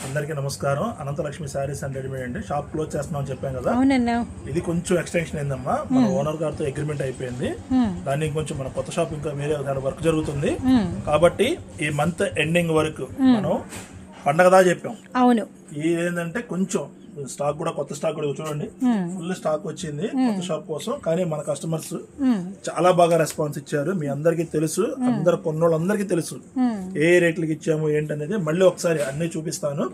అందరికీ నమస్కారం. Ananthalakshmi saris and readymade అండి. షాప్ క్లోజ్ చేస్తున్నాం చెప్పాం కదా. అవునన్నా. ఇది కొంచెం ఎక్స్టెన్షన్ అయిందమ్మా. మన ఓనర్ గారితో అగ్రిమెంట్ అయిపోయింది. దానికి కొంచెం మన కొత్త షాప్ ఇంకా వేరే వర్క్ జరుగుతుంది కాబట్టి ఈ మంత్ ఎండింగ్ వరకు మనం పండగ దా చెప్పాం. అవును. ఇది ఏంటంటే కొంచెం స్టాక్ కూడా కొత్త స్టాక్ కూడా చూడండి, ఫుల్ స్టాక్ వచ్చింది కొత్త షాప్ కోసం. కానీ మన కస్టమర్స్ చాలా బాగా రెస్పాన్స్ ఇచ్చారు. మీ అందరికి తెలుసు, అందరు కొన్నోళ్ళందరికీ తెలుసు ఏ రేట్లకి ఇచ్చాము ఏంటనేది. మళ్ళీ ఒకసారి అన్ని చూపిస్తాను,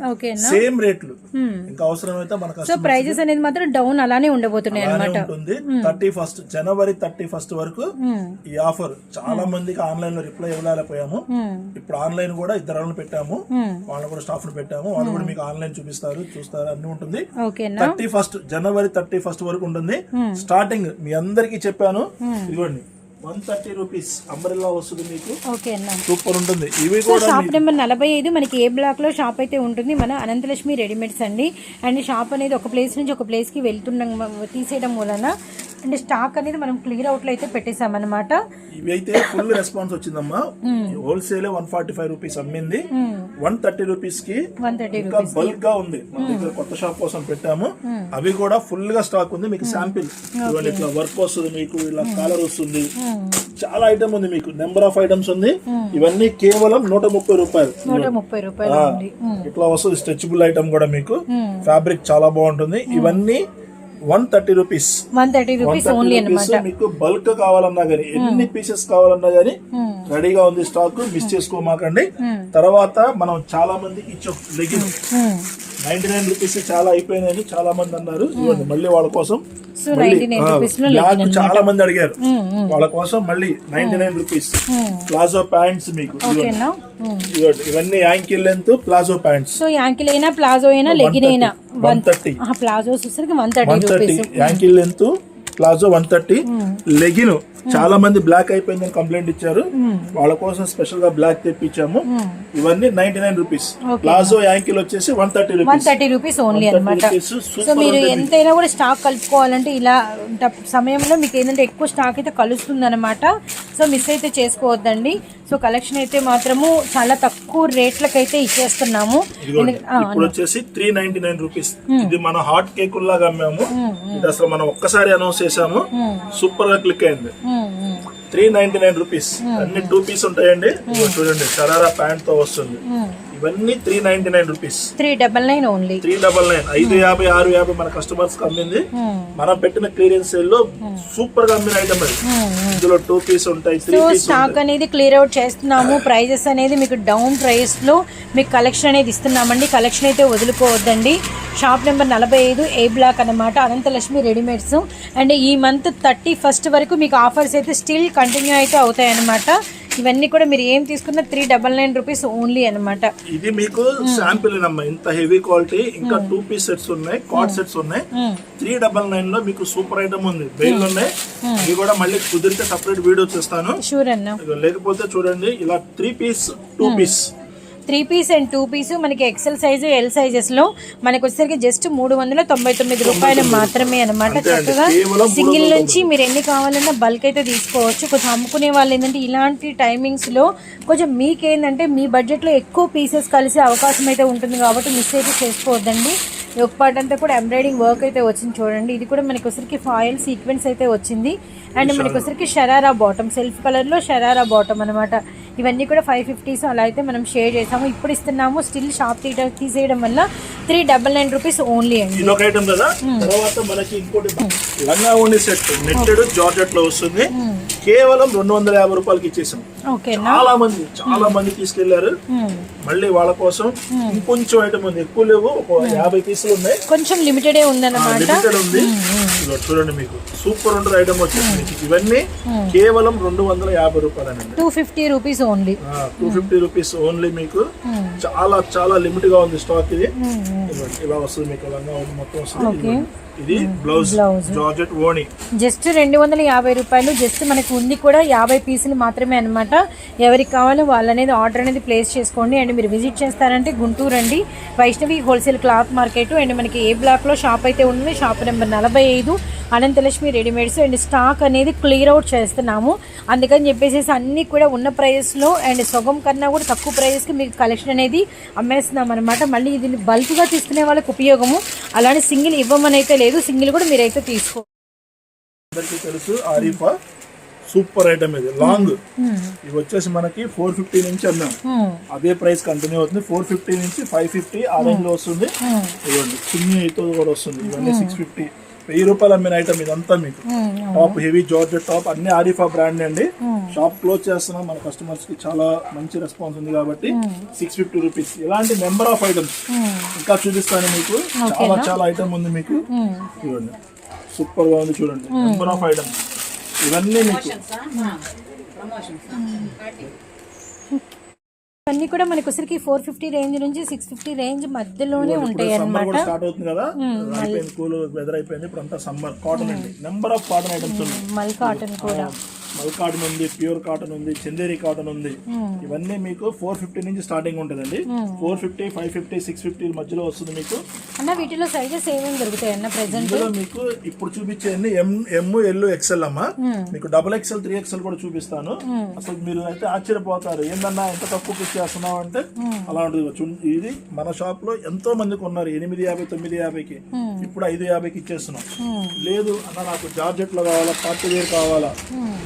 సేమ్ రేట్లు. ఇంకా అవసరమైతే మన కస్టమర్ ప్రైజెస్ అనేది మాత్రం డౌన్ అలానే ఉండబోతున్నాయి అన్నమాట. ఉంటుంది. 31 జనవరి 31 వరకు ఈ ఆఫర్. చాలా మందికి ఆన్లైన్ లో రిప్లై ఇవ్వలేకపోయాము. ఇప్పుడు ఆన్లైన్ కూడా 2 పెట్టాము, వాళ్ళని కూడా స్టాఫ్ ను పెట్టాము. వాళ్ళు కూడా మీకు ఆన్లైన్ చూపిస్తారు, చూస్తారు, అన్ని ఉంటుంది. 31 జనవరి 31 వరకు ఉంటుంది. స్టార్టింగ్ మీ అందరికి చెప్పాను, ఇదిగోండి 130 రూపీస్ అంబ్రెల్లా వస్తుంది మీకు. సూపర్ ఉంటుంది. ఇవి కూడా షాప్ నెంబర్ 45 మనకి ఏ బ్లాక్ లో షాప్ అయితే ఉంటుంది, మన అనంతలక్ష్మి రెడీమేడ్స్ అండి. అండ్ షాప్ అనేది ఒక ప్లేస్ నుంచి ఒక ప్లేస్ కి వెళ్తున్నాం తీసేయడం వలన అంటే స్టాక్ అనేది మనం క్లియర్ అవుట్ లో అయితే పెట్టేసాం అనమాట. ఇవి అయితే ఫుల్ రెస్పాన్స్ వచ్చిందమ్మా. హోల్సేల్ 145 రూపీస్ అమ్మింది, 130 రూపీస్ కి ఇంకా బల్క్ గా ఉంది. మన దగ్గర కొత్త షాప్ కోసం పెట్టాము. అవి కూడా ఫుల్ గా స్టాక్ ఉంది. మీకు శాంపిల్ ఇట్లా వర్క్ వస్తుంది, మీకు ఇలా కాలర్ వస్తుంది, చాలా ఐటమ్ ఉంది. మీకు నెంబర్ ఆఫ్ ఐటమ్స్ ఉంది. ఇవన్నీ కేవలం 130 రూపాయలు. ఇట్లా వస్తుంది. స్ట్రెచబుల్ ఐటమ్ కూడా మీకు. ఫ్యాబ్రిక్ చాలా బాగుంటుంది. ఇవన్నీ 130 రూపీస్. 130 రూపీస్ ఓన్లీ అన్నమాట. మీకు బల్క్ కావాలన్నా గానీ, ఎన్ని పీసెస్ కావాలన్నా గానీ రెడీగా ఉంది స్టాక్. మిస్ చేసుకోమాకండి. తర్వాత మనం చాలా మందికి ఇచ్చాం లెగిన్ 99 రూపీస్ చాలా అయిపోయినాయని చాలా మంది అన్నారు. ఇవ్వండి మళ్ళీ వాళ్ళ కోసం. బ్లాక్ చాలా మంది అడిగారు, వాళ్ళ కోసం మళ్ళీ 99 రూపీస్ ప్లాజో ప్యాంట్స్ మీకు. ఇవన్నీ ankle length palazzo pants. So ankle అయినా ప్లాజో అయినా లెగిన్ అయినా 130. ప్లాజో వచ్చేసరికి 130 యాంకిల్ లెంత్ ప్లాజో 130. లెగిన్ చాలా మంది బ్లాక్ అయిపోయిందని కంప్లైంట్ ఇచ్చారు, వాళ్ళ కోసం స్పెషల్ గా బ్లాక్ తెప్పించాము. ఇవన్నీ 99 రూపీస్. ప్లాజో యాంకిల్ వచ్చేసి 130 రూపీస్ ఓన్లీ అన్నమాట. సో మీరు ఎంతైనా కూడా స్టాక్ కలుపుకోవాలంటే ఇలా సమయంలో మీకు ఏంటంటే ఎక్కువ స్టాక్ అయితే కలుస్తుంది అనమాట. సో మిస్ అయితే చేసుకోవద్దండి. సో కలెక్షన్ అయితే మాత్రము చాలా తక్కువ రేట్లకైతే ఇచ్చేస్తున్నాము. ఇప్పుడు వచ్చేసి 399 రూపీస్. ఇది మన హాట్ కేక్ లాగా అమ్మాము. ఇది అసలు మనం ఒక్కసారి అనౌన్స్ చేసాము, సూపర్ గా క్లిక్ అయింది. 399 రూపీస్. అన్ని 2 పీస్ ఉంటాయండి. చూడండి షరారా ప్యాంట్ తో వస్తుంది. ఇవన్నీ 399 రూపీస్. 399 ఓన్లీ. 399. 550 650 మన కస్టమర్స్ కి అమ్మింది. మనం పెట్టిన క్లియరెన్స్ సేల్ లో సూపర్ గా అమ్మిన ఐటమ్ అది. ఇందులో 2 పీస్ ఉంటాయి, 3 పీస్. స్టాక్ అనేది క్లియర్ అవుట్ చేస్తున్నాము. ప్రైజెస్ అనేది మీకు డౌన్ ప్రైస్ లో మీకు కలెక్షన్ అనేది ఇస్తున్నామండి. కలెక్షన్ అయితే వదులుకోవద్దండి. షాప్ నెంబర్ 45 ఏ బ్లాక్ అన్నమాట, అనంతలక్ష్మి రెడీమేడ్స్. అండ్ ఈ మంత్ 31 వరకు మీకు ఆఫర్స్ అయితే స్టిల్ కంటిన్యూ అయితే అవుతాయి అన్నమాట. ఇవన్నీ కూడా మీరు ఏం తీసుకున్నా 399 రూపీస్ ఓన్లీ అన్నమాట. ఇది మీకు శాంపిల్ నమ్మ. ఇంత హెవీ క్వాలిటీ. ఇంకా 2 పీస్ సెట్స్ ఉన్నాయి, కార్డ్ సెట్స్ ఉన్నాయి. 399 లో మీకు సూపర్ ఐటమ్ ఉంది. బెయిల్ ఉన్నాయి. ఇవి కూడా మళ్ళీ కుదిరితే సపరేట్ వీడియో చేస్తాను. షూర్ అన్న. లేకపోతే చూడండి ఇలా 3 piece 2 piece 3 piece and 2 piece మనకి ఎక్సెల్ సైజు ఎల్ సైజెస్ లో మనకి వచ్చేసరికి జస్ట్ 399 రూపాయలు మాత్రమే అనమాట. చక్కగా సింగిల్ నుంచి మీరు ఎన్ని కావాలన్నా బల్క్ అయితే తీసుకోవచ్చు. కొంచెం అమ్ముకునే వాళ్ళు ఏంటంటే ఇలాంటి టైమింగ్స్ లో కొంచెం మీకేంటంటే మీ బడ్జెట్ లో ఎక్కువ పీసెస్ కలిసే అవకాశం అయితే ఉంటుంది కాబట్టి మిస్ అయితే చేసుకోవద్దండి. ఒక పార్ట్ అంతా కూడా ఎంబ్రాయిడింగ్ వర్క్ అయితే వచ్చింది చూడండి. ఇది కూడా మనకి వచ్చరికి ఫాయిల్ సీక్వెన్స్ అయితే వచ్చింది. అండ్ మనకి వచ్చరికి షరారా బాటమ్, సెల్ఫ్ కలర్ లో షరారా బాటమ్ అనమాట. ఇవన్నీ కూడా 550 అలా అయితే మనం షేర్ చేసాము. ఇప్పుడు ఇస్తున్నాము. స్టిల్ షాప్ తీసేయడం వల్ల 399 రూపీస్ ఓన్లీ అండి. ఇదొక ఐటమ్ కదా. తర్వాత మనకి ఇంకోటి లంగా ఓన్లీ సెట్ నెట్టెడ్ జార్జెట్ లో వస్తుంది. కేవలం 250 రూపాయలకి ఇచ్చేసాం. చాలా మంది తీసుకెళ్లారు. మళ్ళీ వాళ్ళ కోసం ఇంకొంచెం ఐటమ్ ఉంది. ఎక్కువ లేవు, 50 పీసులు ఉన్నాయి. కొంచెం లిమిటెడ్ ఉందన్నమాట. లిమిటెడ్ ఉంది. చూడండి మీకు సూపర్ ఉండర్ ఐటమ్ వచ్చేసి ఇవన్నీ కేవలం 250 రూపాయలు. 250 రూపీస్ ఓన్లీ. 250 rupees only. మీకు చాలా చాలా లిమిట్ గా ఉంది స్టాక్. ఇది ఇదిగోండి, ఇలా వస్తుంది మీకు లంగా ఓణి మొత్తం వస్తుంది. ఇదిగోండి, ఇది బ్లౌజ్ జార్జెట్ ఓణి. జస్ట్ 250 రూపాయలు. జస్ట్ మనకు ఉంది కూడా 50 పీసులు మాత్రమే అనమాట. ఎవరికి కావాలో వాళ్ళు అనేది ఆర్డర్ అనేది ప్లేస్ చేసుకోండి. అండ్ మీరు విజిట్ చేస్తారంటే గుంటూరు అండి, Vaishnavi wholesale cloth market. And మనకి ఏ బ్లాక్లో షాప్ అయితే ఉంది, shop number 45, Ananthalakshmi readymades. And stock అనేది క్లియర్ అవుట్ చేస్తున్నాము. అందుకని చెప్పేసి అన్నీ కూడా ఉన్న ప్రైస్లో అండ్ సగం కన్నా కూడా తక్కువ ప్రైస్కి మీకు కలెక్షన్ అనేది అమ్మేస్తున్నాం అనమాట. మళ్ళీ దీన్ని బల్క్గా తీసుకునే వాళ్ళకి ఉపయోగము. అలానే సింగిల్ ఇవ్వమని అయితే లేదు, సింగిల్ కూడా మీరైతే తీసుకో. అందరికీ తెలుసు ఆరిఫా సూపర్ ఐటమ్, ఇది లాంగ్. ఇవి వచ్చేసి మనకి 450 నుంచి అన్నాం, అదే ప్రైస్ కంటిన్యూ అవుతుంది. 450 నుంచి 550 ఆ రేంజ్ లో వస్తుంది. ఇవ్వండి, చిన్ని అయితే కూడా వస్తుంది. ఇవన్నీ 650, 1000 రూపాయలు అమ్మిన ఐటమ్ ఇదంతా. మీకు టాప్ హెవీ జార్జెట్ టాప్ అన్ని ఆరిఫా బ్రాండ్ అండి. షాప్ క్లోజ్ చేస్తున్నాం, మన కస్టమర్స్ కి చాలా మంచి రెస్పాన్స్ ఉంది కాబట్టి 650 రూపీస్. ఇలాంటి నెంబర్ ఆఫ్ ఐటమ్స్ ఇంకా చూపిస్తాను మీకు. చాలా చాలా ఐటమ్ ఉంది మీకు. చూడండి, సూపర్ గా ఉంది చూడండి, నెంబర్ ఆఫ్ ఐటమ్స్ ఇవన్నీ మీకు. అన్నీ కూడా మనకి వచ్చరికి 450 రేంజ్ నుంచి 650 రేంజ్ మధ్యలోనే ఉంటాయి అన్నమాట. స్టార్ట్ అవుతుంది కదా, అయిపోయింది, కూల్ వెదర్ అయిపోయింది, ఇప్పుడు అంతా సమ్మర్. కాటన్ అండి, నెంబర్ ఆఫ్ కాటన్ ఐటమ్స్ ఉన్నాయి. మల్ కాటన్ కూడా, మల్ కాటన్ ఉంది, ప్యూర్ కాటన్ ఉంది, చందేరి కాటన్ ఉంది. ఇవన్నీ మీకు 450 నుంచి స్టార్టింగ్ ఉంటుందండి. 450, 550, 650 మధ్యలో వస్తుంది మీకు. అన్న వీటిలో సైజెస్ ఏమేమి దొరుకుతాయి అన్న ప్రెసెంట్? మీకు ఇప్పుడు చూపించేయండి ఎమ్ ఎల్ ఎక్సెల్ అమ్మా. మీకు XXL 3XL కూడా చూపిస్తాను. అసలు మీరు అయితే ఆశ్చర్యపోతారు, ఏందన్నా ఎంత తక్కువ ఇచ్చేస్తున్నావు అంటే. అలా ఉంటుంది. ఇది మన షాప్ లో ఎంతో మందికి ఉన్నారు 850, 950కి, ఇప్పుడు 550కి ఇచ్చేస్తున్నాం. లేదు అన్న నాకు జార్జెట్ లో కావాలా, పార్టీ వేర్ కావాలా,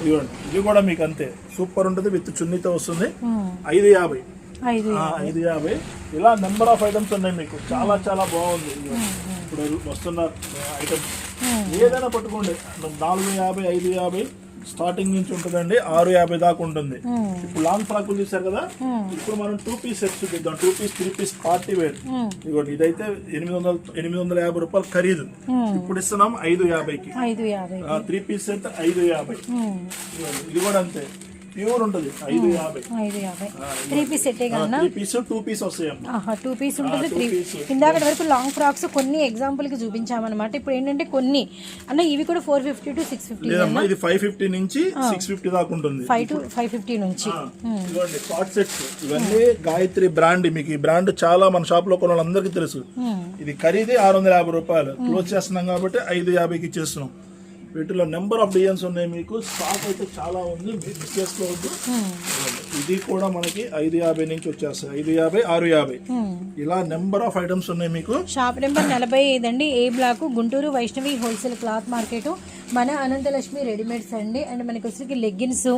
ఇవ్వండి. ఇది కూడా మీకు అంతే సూపర్ ఉంటుంది, విత్ చున్నీతో వస్తుంది. 550. ఇలా నెంబర్ ఆఫ్ ఐటమ్స్ ఉన్నాయి మీకు. చాలా చాలా బాగుంది. ఇప్పుడు వస్తున్న ఐటమ్స్ ఏదైనా పట్టుకోండి. 450, 550 స్టార్టింగ్ నుంచి ఉంటుందండి. 650 దాకా ఉంటుంది. ఇప్పుడు లాంగ్ ఫ్రాకులు చూసారు కదా, ఇప్పుడు మనం 2 పీస్ సెట్స్ చూద్దాం. 2 పీస్ 3 పీస్ పార్టీ వేర్. ఇదిగోండి, ఇదైతే 850 రూపాయలు ఖరీదు. ఇప్పుడు ఇస్తున్నాం 550కి. 3 పీస్ సెట్ 550. ఇది కూడా అంతే ప్యూర్ ఉంటుంది, 550. 3 పీస్ సెట్ 3 పీస్ 2 పీస్ వస్తాయమ్మా. 2 పీస్ ఉంటుంది. 3 ఇందాక వరకు లాంగ్ ఫ్రాక్స్ కొన్ని ఎగ్జాంపుల్ కి చూపించామన్నమాట. ఇప్పుడు ఏంటంటే కొన్ని అన్న ఇవి కూడా 450 to 650. లేదమ్మా, ఇది 550 నుంచి 650 దాకా ఉంటుంది. 5 to 550 నుంచి. ఇదిగోండి షార్ట్ సెట్స్. ఇవన్నీ గాయత్రి బ్రాండ్. మీకు ఈ బ్రాండ్ చాలా మన షాప్ లో కొన్న వాళ్ళందరికీ తెలుసు. ఇది ఖరీదే 650 రూపాయలు. క్లోజ్ చేస్తున్నాం కాబట్టి 550కి ఇచ్చేస్తున్నాం. వీటిలో నెంబర్ ఆఫ్ డిజైన్స్ ఉన్నాయి మీకు. స్టాక్ అయితే చాలా ఉంది, మిస్ చేసుకోవద్దు. ఇది కూడా మనకి 550 నుంచి వచ్చేస్తాయి. 550, 650 ఇలా నెంబర్ ఆఫ్ ఐటమ్స్ ఉన్నాయి మీకు. షాప్ నెంబర్ 45 అండి, A block, Guntur Vaishnavi wholesale cloth market, మన అనంతలక్ష్మి రెడీమేడ్స్ అండి. అండ్ మనకి వచ్చేసి లెగ్గిన్స్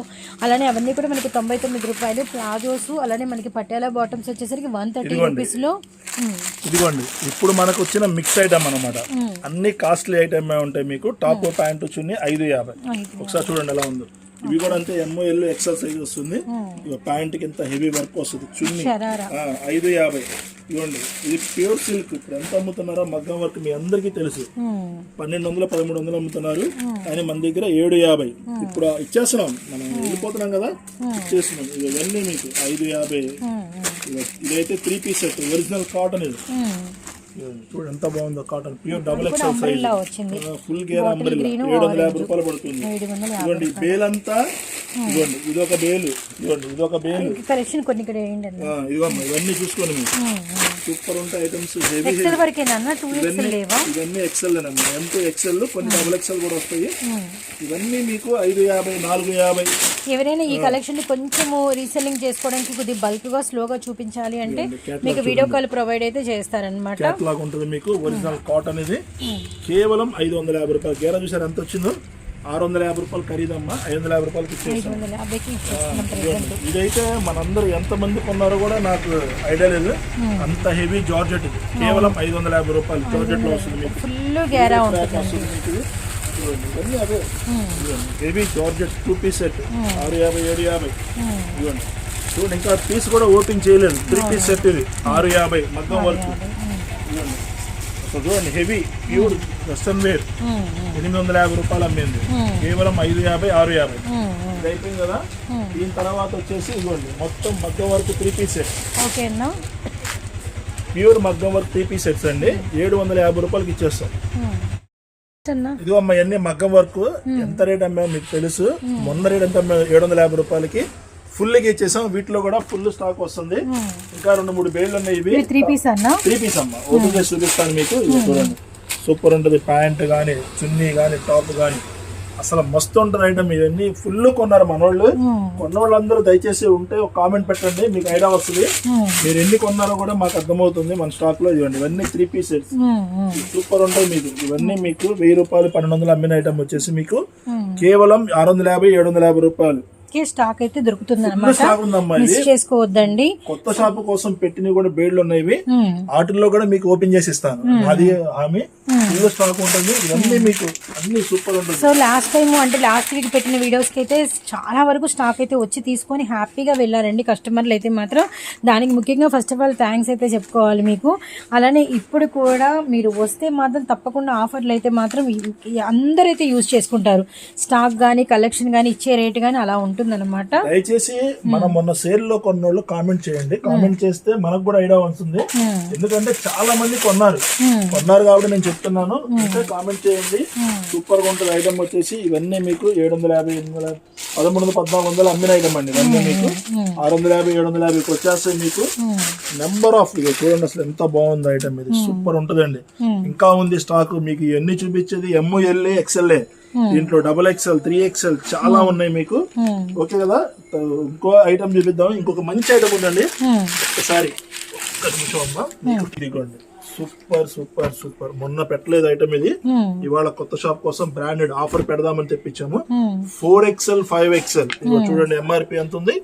అలానే అవన్నీ కూడా మనకి 99 రూపాయలు. ప్లాజోస్ అలానే మనకి పట్యాల బాటమ్స్ వచ్చేసరికి 130 రూపీస్ లో. ఇదిగోండి, ఇప్పుడు మనకు వచ్చిన మిక్స్ ఐటమ్ అనమాట. అన్ని కాస్ట్లీ ఐటమ్ ఉంటాయి మీకు. టాప్ ప్యాంట్ చున్నీ 550. ఒకసారి చూడండి ఎలా ఉందో. ఇవి కూడా అంతే ML XL సైజ్ వస్తుంది. ప్యాంట్ కి ఎంత హెవీ వర్క్ వస్తుంది. చున్నీ 550. ఇవ్వండి, ఇది ప్యూర్ సిల్క్. ఇప్పుడు ఎంత అమ్ముతున్నారో మగ్గం వర్క్ మీ అందరికీ తెలుసు. 1200, 1300 అమ్ముతున్నారు, కానీ మన దగ్గర 750. ఇప్పుడు ఇచ్చేస్తున్నాం, మనం వెళ్ళిపోతున్నాం కదా, ఇచ్చేస్తున్నాం. ఇవన్నీ మీకు 550. ఇదైతే 3 పీస్ సెట్, ఒరిజినల్ కాటన్. ఇది చూడండి ఎంత బాగుందో, cotton pure XXL size, full gear umbrella. 750 రూపాయలు పడుతుంది. ఇదిగోండి బేల్ అంతా. ఇదిగోండి ఇదొక బేలు, ఇదిగోండి ఇదొక బేలు. ఇదిగోమ్మా, ఇవన్నీ చూసుకోండి మీరు. సూపర్ ఉంటాయి ఐటమ్స్. ఇవన్నీ XL అమ్మా. M to XL, కొన్ని XXL కూడా వస్తాయి. ఇవన్నీ మీకు 550, 450. ఎవరైనా ఈ కలెక్షన్ కొంచెము రీసెల్లింగ్ చేసుకోవడానికి కొద్దిగా బల్క్ గా స్లోగా చూపించాలి అంటే మీకు వీడియో కాల్ ప్రొవైడ్ అయితే చేస్తారనమాట. క్యాట్లాగ్ ఉంటుంది మీకు. ఒరిజినల్ కాటన్ ఇది. కేవలం 550 రూపాయలు. గేరా చూసారు ఎంత వచ్చిందో. 650 రూపాయలు ఖరీదమ్మా. 550 రూపాయలకి ఇచ్చేస్తాం. ఇదైతే మనందరూ ఎంత మంది కొన్నారో కూడా నాకు ఐడియా లేదు. అంత హెవీ జార్జెట్ ఇది. కేవలం 550 రూపాయలు జార్జెట్ లో వస్తుంది మీకు. ఫుల్ గేరా ఉంటుంది మీకు. ఇవన్నీ అదే హెవీ జార్జెట్ 2 పీస్ సెట్ 650, 750. ఇవ్వండి చూడండి, ఇంకా పీస్ కూడా ఓపెన్ చేయలేదు. 3 పీస్ సెట్ ఇది 650 మగ్గం వర్క్. ఇవ్వండి చూడండి, హెవీ ప్యూర్ వెస్టర్న్ వేర్. 850 రూపాయలు అమ్మింది, కేవలం 550, 650. ఇది అయిపోయింది కదా. దీని తర్వాత వచ్చేసి ఇవ్వండి మొత్తం మగ్గం వర్క్ 3 పీస్ సెట్. ఓకేనా. ప్యూర్ మగ్గం వర్క్ 3 పీస్ సెట్స్ అండి, 750 రూపాయలకి ఇచ్చేస్తాం. ఇదిగో అమ్మ ఇవన్నీ మగ్గం వర్క్. ఎంత రేట్ అమ్మా మీకు తెలుసు, మొన్న రేట్ ఎంత 750 రూపాయలకి ఫుల్ గా ఇచ్చేసాం. వీటిలో కూడా ఫుల్ స్టాక్ వస్తుంది. ఇంకా 2-3 బేళ్ళు ఉన్నాయి. ఇవి 3 పీస్ అమ్మ. ఓపెన్ చేసి చూపిస్తాను మీకు. ఇది చూడండి, సూపర్ ఉంటుంది. ప్యాంట్ గానీ, చున్నీ గానీ, టాప్ గానీ అసలు మస్తు ఉంటుంది ఐటమ్. ఇవన్నీ ఫుల్ కొన్నారు మనోళ్ళు. కొన్నవాళ్ళందరూ దయచేసి ఉంటే ఒక కామెంట్ పెట్టండి, మీకు ఐడియా వస్తుంది. మీరు ఎన్ని కొన్నారో కూడా మాకు అర్థమవుతుంది మన స్టాక్ లో. ఇవ్వండి, ఇవన్నీ 3 పీస్ సెట్స్ సూపర్ ఉంటాయి మీకు. ఇవన్నీ మీకు 1000 రూపాయలు 1200 అమ్మిన ఐటమ్ వచ్చేసి మీకు కేవలం 650-750 రూపాయలు స్టాక్ అయితే దొరుకుతుంది అన్నమాట. మిస్ చేసుకోవద్దండి. కొత్త షాప్ కోసం పెట్టినవి కూడా బేడ్లు ఉన్నాయి. వాటిల్లో కూడా మీకు ఓపెన్ చేసి ఇస్తాను. అది ఆమె ఫుల్ స్టాక్ ఉంటుంది. ఇవన్నీ మీకు అన్ని సూపర్ ఉంటుంది. సో లాస్ట్ టైం అంటే లాస్ట్ వీక్ పెట్టిన వీడియోస్ కి అయితే చాలా వరకు స్టాక్ అయితే వచ్చి తీసుకొని హ్యాపీగా వెళ్ళారండి కస్టమర్లు అయితే మాత్రం. దానికి ముఖ్యంగా ఫస్ట్ ఆఫ్ ఆల్ థ్యాంక్స్ అయితే చెప్పుకోవాలి మీకు. అలానే ఇప్పుడు కూడా మీరు వస్తే మాత్రం తప్పకుండా ఆఫర్లు అయితే మాత్రం అందరైతే యూజ్ చేసుకుంటారు. స్టాక్ గానీ, కలెక్షన్ గానీ, ఇచ్చే రేట్ గానీ అలా ఉంటుంది అన్నమాట. దయచేసి మనం మొన్న సేల్ లో కొన్నోళ్ళు కామెంట్ చేయండి. కామెంట్ చేస్తే మనకు కూడా ఐడియా వస్తుంది. ఎందుకంటే చాలా మంది కొన్నారు కాబట్టి నేను చెప్తున్నాను. అంటే కామెంట్ చేయండి. సూపర్ గా ఉంటుంది ఐటమ్ వచ్చేసి. ఇవన్నీ మీకు 750, 800, 1300, 1400 అమ్మిన ఐటమ్ అండి. ఇవన్నీ మీకు 650, 750 వచ్చేస్తాయి మీకు. నెంబర్ ఆఫ్ చూడండి అసలు ఎంత బాగుంది ఐటమ్. ఇది సూపర్ ఉంటుందండి. ఇంకా ఉంది స్టాక్ మీకు. ఇవన్నీ చూపించేది ML, XL. దీంట్లో XXL, 3XL చాలా ఉన్నాయి మీకు. ఓకే కదా, ఇంకో ఐటమ్ చూపిద్దాం. ఇంకొక మంచి ఐటమ్ ఉందండి. ఒకసారి ఒక్క నిమిషం అమ్మా. ఇదిగోండి, సూపర్ సూపర్ సూపర్. మొన్న పెట్టలేదు ఐటమ్ ఇది. ఇవాళ కొత్త షాప్ కోసం బ్రాండెడ్ ఆఫర్ పెడదామని తెప్పించాము. 4XL, 5XL. ఇదిగో చూడండి, MRP ఎంత ఉంది?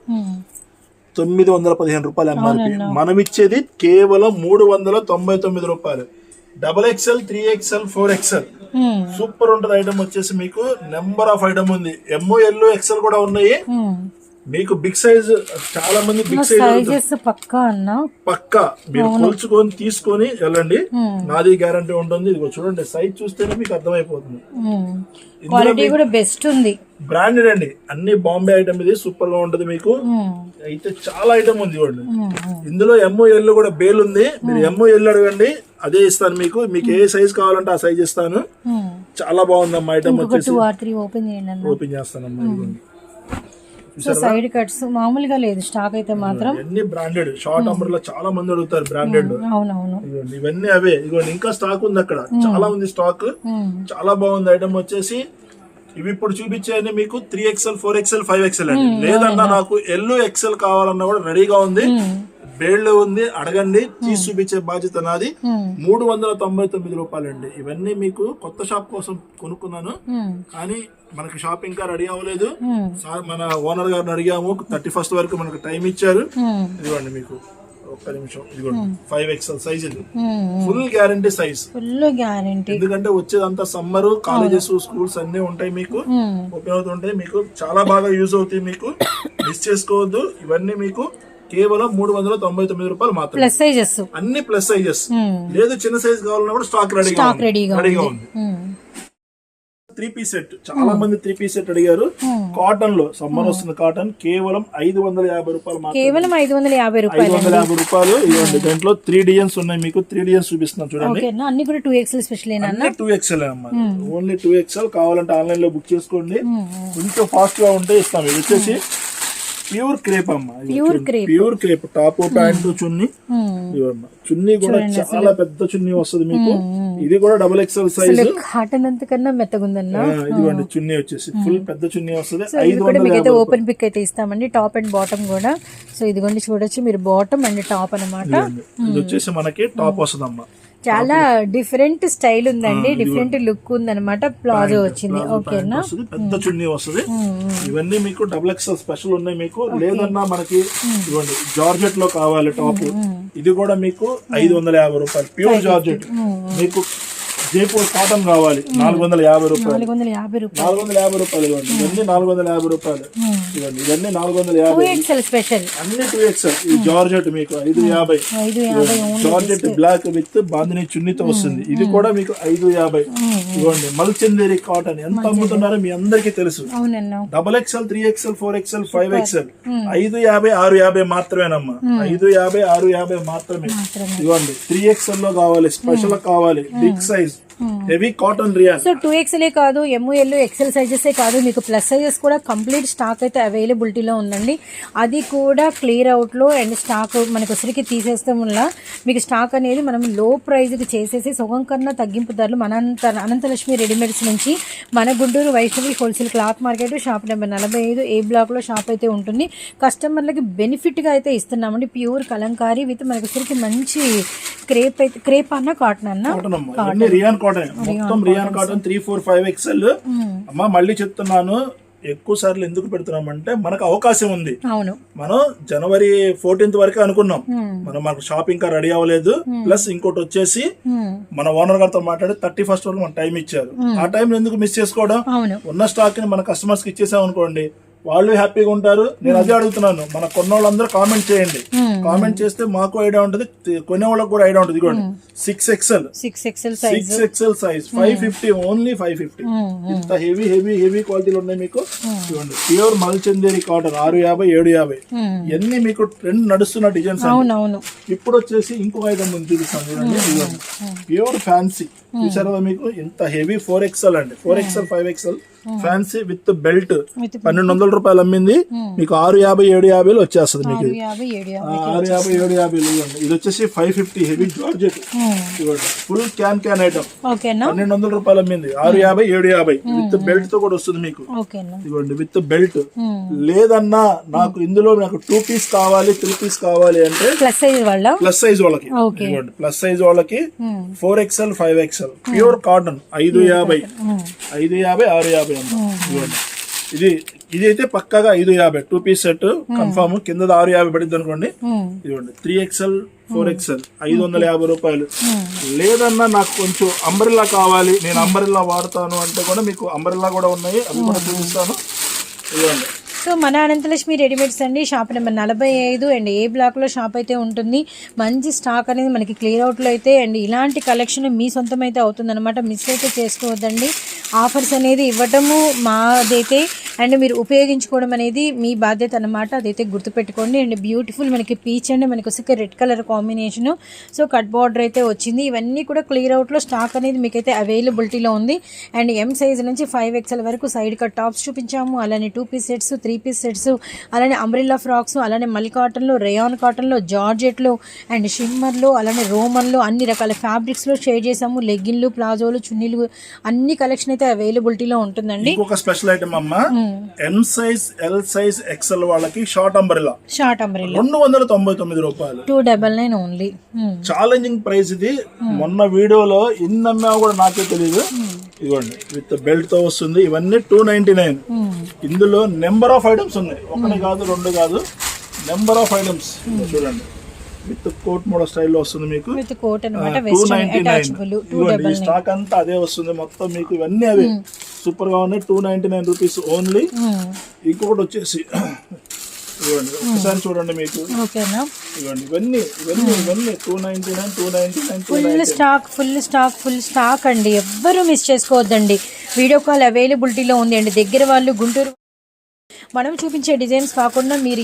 915 రూపాయలు MRP. మనం ఇచ్చేది కేవలం 399 రూపాయలు. XXL, 3XL, 4XL సూపర్ ఉంటుంది ఐటమ్ వచ్చేసి మీకు. నెంబర్ ఆఫ్ ఐటమ్ ఉంది. ML, XL కూడా ఉన్నాయి మీకు. బిగ్ సైజ్ చాలా మంది బిగ్ సైజ్ పక్కా మీరు కొలుచుకొని తీసుకొని వెళ్ళండి. నాది గ్యారంటీ ఉంటుంది. ఇదిగో చూడండి, సైజ్ చూస్తేనే మీకు అర్థమైపోతుంది. క్వాలిటీ కూడా బెస్ట్ ఉంది. బ్రాండెడ్ అండి, అన్ని బాంబే ఐటమ్. ఇది సూపర్ గా ఉంటది మీకు. అయితే చాలా ఐటమ్ ఉంది చూడండి. ఇందులో ML కూడా బేల్ ఉంది. మీరు ML అడగండి, అదే ఇస్తాను మీకు. మీకు ఏ సైజ్ కావాలంటే ఆ సైజ్ ఇస్తాను. చాలా బాగుందమ్మా ఐటమ్ వచ్చేసి. ఓపెన్ చేస్తానమ్మా. సైడ్ కట్స్ మామూలుగా లేదు స్టాక్ అయితే మాత్రం. అన్ని బ్రాండెడ్. షార్ట్ నంబర్ లో చాలా మంది అడుగుతారు బ్రాండెడ్. అవునవును, ఇవన్నీ అవే. ఇదిగోండి, ఇంకా స్టాక్ ఉంది అక్కడ. చాలా ఉంది స్టాక్. చాలా బాగుంది ఐటమ్ వచ్చేసి. ఇవి ఇప్పుడు చూపించేది మీకు 3XL, 4XL, 5XL అండి. లేదన్నా నాకు XL కావాలన్నా కూడా రెడీగా ఉంది. బేళ్ళు ఉంది, అడగండి, తీసి చూపించే బాధ్యత నాది. 399 రూపాయలండి. ఇవన్నీ మీకు కొత్త షాప్ కోసం కొనుక్కున్నాను, కానీ మనకి షాప్ ఇంకా రెడీ అవ్వలేదు. మన ఓనర్ గారిని అడిగాము, 31st వరకు మనకు టైం ఇచ్చారు. ఇదిగోండి మీకు ఒక్క నిమిషం. ఇదిగోండి 5XL సైజ్. ఇది ఫుల్ గ్యారంటీ సైజ్. ఎందుకంటే వచ్చేదంతా సమ్మర్, కాలేజెస్, స్కూల్స్ అన్ని ఉంటాయి మీకు. ఓపెన్ అవుతుంటాయి మీకు. చాలా బాగా యూజ్ అవుతాయి మీకు. మిస్ చేసుకోవద్దు. ఇవన్నీ మీకు కేవలం 399 రూపాయలు మాత్రమే. ప్లస్ సైజెస్ అన్ని ప్లస్ సైజెస్. లేదు చిన్న సైజ్ కావాలన్నా కూడా స్టాక్ రెడీగా ఉంది. 3 పీస్ సెట్. చాలా మంది 3 పీస్ సెట్ అడిగారు. కాటన్ లో సమ్మర్ వస్తుంది. కాటన్ కేవలం 550 రూపాయలు మాత్రమే. కేవలం 550 రూపాయలు. ఇవ్వండి, దాంట్లో 3 డిజైన్స్ ఉన్నాయి మీకు. 3 డిజైన్స్ చూపిస్తున్నాను చూడండి. అన్ని కూడా 2XL స్పెషల్. 2XL అమ్మా. ఓన్లీ 2XL కావాలంటే ఆన్లైన్ లో బుక్ చేసుకోండి. కొంచెం ఫాస్ట్ గా ఉంటే ఇస్తాం. ఇది వచ్చేసి ప్యూర్ క్రేప్ అమ్మా. Pure crepe. టాప్, ప్యాంట్, చున్నీ. చున్నీ కూడా చాలా పెద్ద చున్నీ వస్తుంది మీకు. ఇది కూడా XXL సైజ్. కాటన్ అంతకన్నా మెత్తగుందన్నా. ఇదిగోండి, చున్నీ వచ్చేసి ఫుల్ పెద్ద చున్నీ వస్తుంది. మీకైతే ఓపెన్ పిక్ అయితే ఇస్తామండి, టాప్ అండ్ బాటమ్ కూడా. సో ఇదిగోండి చూడొచ్చు మీరు, బాటమ్ అండ్ టాప్ అనమాట. ఇది వచ్చేసి మనకి టాప్ వస్తుంది అమ్మా. చాలా డిఫరెంట్ స్టైల్ ఉందండి, డిఫరెంట్ లుక్ ఉందన్నమాట. ప్లాజో వచ్చింది. ఓకేనా, పెద్ద చున్నీ వస్తుంది. ఇవన్నీ మీకు XXL స్పెషల్ ఉన్నాయి మీకు. లేదన్నా మనకి ఇవ్వండి, జార్జెట్ లో కావాలి టాప్. ఇది కూడా మీకు 550 రూపాయలు. Pure georgette. మీకు జైపూర్ కాటన్ కావాలి 450 రూపాయలు. 450 రూపాయలు ఇవ్వండి. ఇవన్నీ 450 రూపాయలు. ఇవ్వండి, ఇవన్నీ 450 స్పెషల్. అన్ని 2XL. ఈ జార్జెట్ మీకు 550. జార్జెట్ బ్లాక్ విత్ బాందిని చున్నీతో వస్తుంది. ఇది కూడా మీకు 550. ఇవ్వండి మల్చందేరి కాటన్ ఎంత అమ్ముతున్నారో మీ అందరికీ తెలుసు. అవునన్నా. XXL 3XL 4XL 5XL 550 650 మాత్రమేనమ్మా. 550 650 మాత్రమే. ఇవ్వండి 3XL లో కావాలి, స్పెషల్ కావాలి, big size heavy cotton rayon. So 2XL కాదు, ML XL సైజెస్ కాదు, మీకు ప్లస్ సైజెస్ కూడా కంప్లీట్ స్టాక్ అయితే అవైలబిలిటీలో ఉందండి. అది కూడా క్లియర్ అవుట్ లో అండ్ స్టాక్ మనకు వచ్చరికి తీసేస్తాం వల్ల మీకు స్టాక్ అనేది మనం లో ప్రైజ్ కి చేసేసి సగం కన్నా తగ్గింపు ధరలు మన అనంతలక్ష్మి రెడీమేడ్స్ నుంచి మన Guntur Vaishnavi wholesale cloth market shop number 45 A block లో షాప్ అయితే ఉంటుంది. కస్టమర్లకి బెనిఫిట్ గా అయితే ఇస్తున్నామండి. ప్యూర్ కలంకారీ విత్ మనకు వచ్చరికి మంచి క్రేప్ అయితే, క్రేప్ అన్న కాటన్ అన్న రియాన్ కాటన్, మొత్తం రియాన్ కాటన్ 3, 4, 5XL. అమ్మా మళ్ళీ చెప్తున్నాను, ఎక్కువ సార్లు ఎందుకు పెడుతున్నామంటే మనకు అవకాశం ఉంది. అవును, మనం జనవరి 14th వరకే అనుకున్నాం. మనకు షాప్ ఇంకా రెడీ అవ్వలేదు. ప్లస్ ఇంకోటి వచ్చేసి మన ఓనర్ గారితో మాట్లాడి 31st వరకు మన టైం ఇచ్చారు. ఆ టైం ఎందుకు మిస్ చేసుకోవడం? ఉన్న స్టాక్ ని మన కస్టమర్స్ కి ఇచ్చేసాం అనుకోండి, వాళ్ళు హ్యాపీగా ఉంటారు. నేను అదే అడుగుతున్నాను, మన కొన్న వాళ్ళందరూ కామెంట్ చేయండి. కామెంట్ చేస్తే మాకు ఐడియా ఉంటుంది, కొనే వాళ్ళకి కూడా ఐడియా ఉంటుంది. ఇదిగోండి 6XL సైజ్ 550, ఓన్లీ 550. ఇంత హెవీ హెవీ హెవీ క్వాలిటీలు ఉన్నాయి మీకు. చూడండి ప్యూర్ మల్చందేరి కాటన్ 650 750 ఇవన్నీ మీకు ట్రెండ్ నడుస్తున్న డిజైన్స్. ఇప్పుడు వచ్చేసి ఇంకొక ఐటమ్ చూపిస్తాను చూడండి. ఇదిగోండి ప్యూర్ ఫ్యాన్సీ చూసారా మీకు, ఇంత హెవీ 4XL అండి, 4XL 5XL fancy with belt 1200 రూపాయలు అమ్మింది. మీకు 650 750 వచ్చేస్తుంది. మీకు 650 750. ఇది వచ్చేసి 550 heavy georgette full can item 1200 రూపాయలు అమ్మింది. 650 750 విత్ బెల్ట్ తో కూడా వస్తుంది మీకు. ఇదిగోండి విత్ బెల్ట్. లేదన్నా నాకు ఇందులో నాకు 2 పీస్ కావాలి 3 పీస్ కావాలి అంటే ప్లస్ సైజ్ వాళ్ళకి ఇదిగోండి ప్లస్ సైజ్ వాళ్ళకి 4XL 5XL ప్యూర్ కాటన్ 550 650. ఇది అయితే పక్కాగా 550 2 పీస్ సెట్ కన్ఫర్మ్. కింద 650 పడింది అనుకోండి. ఇదిగోండి 3XL 4XL 550 రూపాయలు. లేదన్నా నాకు కొంచెం అంబ్రెల్లా కావాలి, నేను అంబ్రెల్లా వాడతాను అంటే కూడా మీకు అంబ్రెల్లా కూడా ఉన్నాయి, అవి కూడా చూపిస్తాను. ఇదిగోండి. సో మన అనంతలక్ష్మి రెడీమేడ్స్ అండి, షాప్ నెంబర్ 45 అండ్ ఏ బ్లాక్లో షాప్ అయితే ఉంటుంది. మంచి స్టాక్ అనేది మనకి క్లియర్ అవుట్లో అయితే అండ్ ఇలాంటి కలెక్షన్ మీ సొంతం అయితే అవుతుందన్నమాట. మిస్ అయితే చేసుకోవద్దండి. ఆఫర్స్ అనేది ఇవ్వటము మాదైతే అండ్ మీరు ఉపయోగించుకోవడం అనేది మీ బాధ్యత అన్నమాట. అదైతే గుర్తుపెట్టుకోండి. అండ్ బ్యూటిఫుల్ మనకి పీచ్ అండ్ మనకి వచ్చే red colour combination. So cut border అయితే వచ్చింది. ఇవన్నీ కూడా క్లియర్ అవుట్లో స్టాక్ అనేది మీకైతే అవైలబిలిటీలో ఉంది. అండ్ M సైజ్ నుంచి 5XL వరకు సైడ్ కట్ టాప్స్ చూపించాము. అలానే 2 పీస్ సెట్స్ 3 పీస్ సెట్స్, అలానే అంబ్రెల్లా ఫ్రాక్స్, అలానే మల్ కాటన్లో, రేయాన్ కాటన్లో, జార్జెట్లో అండ్ షిమ్మర్లో, అలానే రోమన్లో అన్ని రకాల ఫ్యాబ్రిక్స్లో షేర్ చేసాము. లెగ్గిన్లు, ప్లాజోలు, చున్నీలు అన్ని కలెక్షన్ అయితే అవైలబిలిటీలో ఉంటుందండి. ఇంకొక స్పెషల్ ఐటమ్ అమ్మా, M size L size XL వాళ్ళకి షార్ట్ అంబ్రెల్లా 299 రూపాయలు 299 ఓన్లీ. ఛాలెంజింగ్ ప్రైస్ ఇది. మొన్న వీడియోలో ఎన్ని అమ్మా కూడా నాకే తెలియదు. ఇదిగోండి విత్ బెల్ట్ తో వస్తుంది. ఇవన్నీ 299. ఇందులో నెంబర్ ఆఫ్ ఐటమ్స్ ఉన్నాయి, ఒకటి కాదు రెండు కాదు, నెంబర్ ఆఫ్ ఐటమ్స్. చూడండి విత్ కోట్ మోడల్ స్టైల్లో వస్తుంది మీకు. 299. స్టాక్ అంతా అదే వస్తుంది మొత్తం మీకు. ఇవన్నీ అవే సూపర్ గా ఉన్నాయి. 299 రూపీస్ ఓన్లీ. ఇంకొకటి వచ్చేసి ఇవ్వండి, ఒకసారి చూడండి మీకు. ఇవ్వండి ఇవన్నీ 299. ఫుల్ స్టాక్ అండి. ఎవ్వరూ మిస్ చేసుకోవద్దండి. వీడియో కాల్ అవైలబిలిటీలో ఉంది అండి. దగ్గర వాళ్ళు గుంటూరు మనం చూపించే డిజైన్స్ కాకుండా మీరు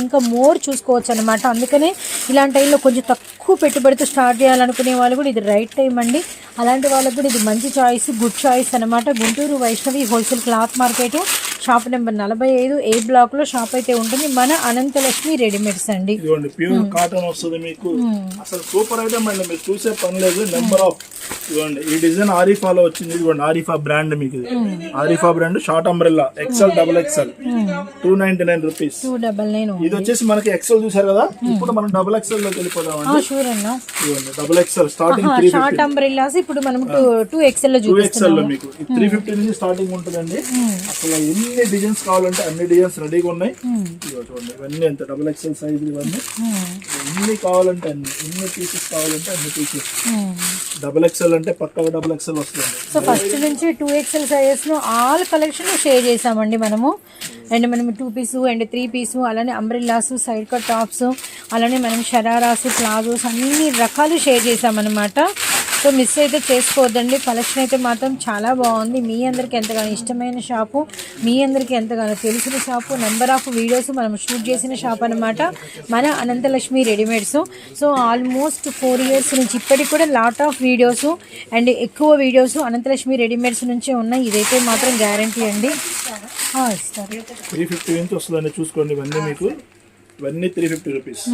ఇంకా మోర్ చూసుకోవచ్చు అనమాట. అందుకనే ఇలాంటి టైంలో కొంచెం తక్కువ పెట్టుబడితో స్టార్ట్ చేయాలనుకునే వాళ్ళు కూడా ఇది రైట్ టైం అండి. అలాంటి వాళ్ళకు కూడా ఇది మంచి చాయిస్, గుడ్ చాయిస్ అనమాట. Guntur Vaishnavi wholesale cloth market shop number 45 A బ్లాక్లో షాప్ అయితే ఉంటుంది. మన అనంతలక్ష్మి రెడీమేడ్స్ అండి. ప్యూర్ కాటన్ వస్తుంది మీకు. అసలు సూపర్ ఐటమ్ అండి, మీరు చూసే పని లేదు. నెంబర్ ఆఫ్ ఇదిగోండి ఈ డిజైన్ ఆరిఫాలో వచ్చింది. ఇదిగోండి ఆరిఫా బ్రాండ్ మీకు. Arifa brand short umbrella XL XXL 299 rupees. 299. ఇది వచ్చేసి మనకి XL చూసారు కదా, ఇప్పుడు మనం XXL లోకి వెళ్ళిపోదాం. XXL starting 350. షార్ట్ అంబ్రెల్లాస్ ఇప్పుడు మనం 2XL లో చూపిస్తున్నాము. 2XL లో మీకు 350 నుంచి స్టార్టింగ్ ఉంటుందండి. అసలు ఎన్ని డిజైన్స్ కావాలంటే అన్ని డిజైన్స్ రెడీగా ఉన్నాయి. చూడండి ఇవన్నీ ఎంత XXL సైజ్, ఇవన్నీ ఎన్ని కావాలంటే అన్ని, ఎన్ని పీసెస్ కావాలంటే అన్ని పీసెస్. XXL అంటే పక్కగా XXL వస్తుంది. సో ఫస్ట్ నుంచి 2XL సైజెస్ లో ఆల్ కలెక్షన్ షేర్ చేసామండి మనము. అండ్ మనం 2 పీస్ అండ్ 3 పీస్, అలానే అంబ్రెల్లాస్, సైడ్ కట్ టాప్స్, అలానే మనం షరారాస్, ప్లాజోస్ అన్ని రకాలు షేర్ చేసామన్నమాట. సో మిస్ అయితే చేసుకోవద్దండి. కలెక్షన్ అయితే మాత్రం చాలా బాగుంది. మీ అందరికీ ఎంతగానో ఇష్టమైన షాపు, మీ అందరికీ ఎంతగానో తెలిసిన షాపు, నెంబర్ ఆఫ్ వీడియోస్ మనం షూట్ చేసిన షాప్ అనమాట మన Ananthalakshmi readymades. So almost 4 years నుంచి ఇప్పటికి కూడా లాట్ ఆఫ్ వీడియోస్ అండ్ ఎక్కువ వీడియోస్ అనంతలక్ష్మి రెడీమేడ్స్ నుంచే ఉన్నాయి. ఇదైతే మాత్రం గ్యారంటీ అండి. ఇస్తారు 350 నుంచి వస్తుందండి. చూసుకోండి ఇవన్నీ మీకు, ఇవన్నీ 350 రూపీస్.